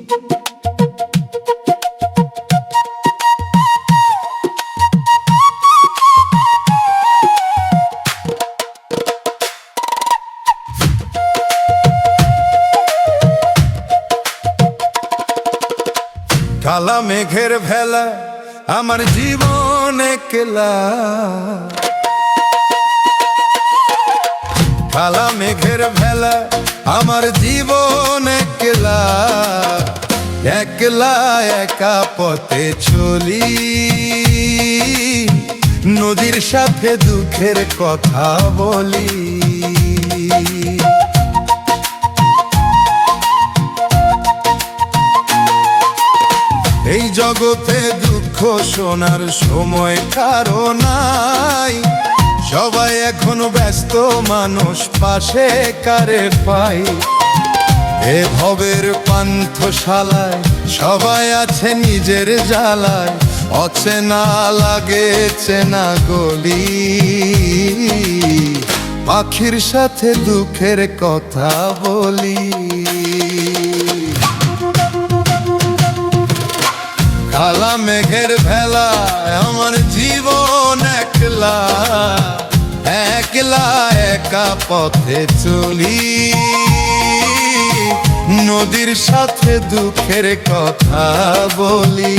কালা মেঘের ভেলা আমার জীবন একলা, কালা মেঘের ভেলা আমার জীবন একলা, একলা একা পথে চলি, নদীর সাথে দুঃখের কথা বলি। এই জগতে দুঃখ শোনার সময় কারো নাই, সবাই এখন ব্যস্ত মানুষ পাশে কারে পাই। এ ভবের পান্থশালায় সবাই আছে নিজের জ্বালায়, অচেনা লাগে চেনা গলি, পাখির সাথে দুঃখের কথা বলি। কালা মেঘের ভেলা আমার জীবন একলা, একলা একা পথে চলি, নদীর সাথে দুঃখের কথা বলি।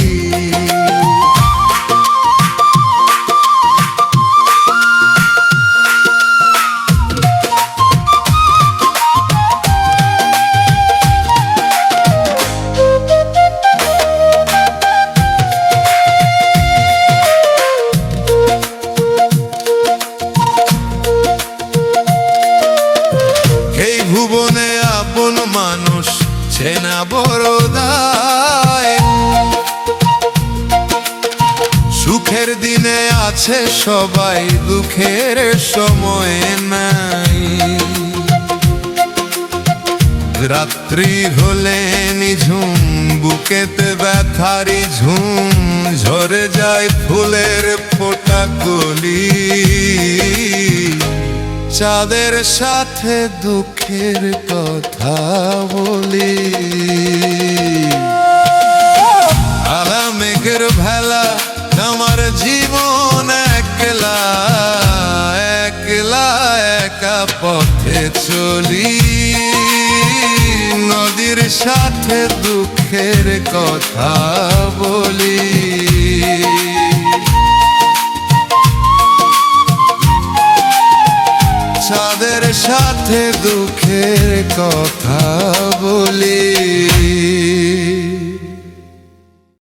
ভুবনে আপন মানুষ চেনা বড় দায়, সুখের দিনে আছে সবাই, দুঃখের সময় নাই। রাত্রি হলে নিঝুম বুকেতে ব্যথারি ঝুম, ঝরে যায় ফুলের ফোঁটা কলি, চাঁদের সাথে দুঃখের কথা বলি। কালা মেঘের ভেলা আমার জীবন একলা, একলা একা পথে চলি, নদীর সাথে দুঃখের কথা বলি। চাঁদের সাথে দুঃখের কথা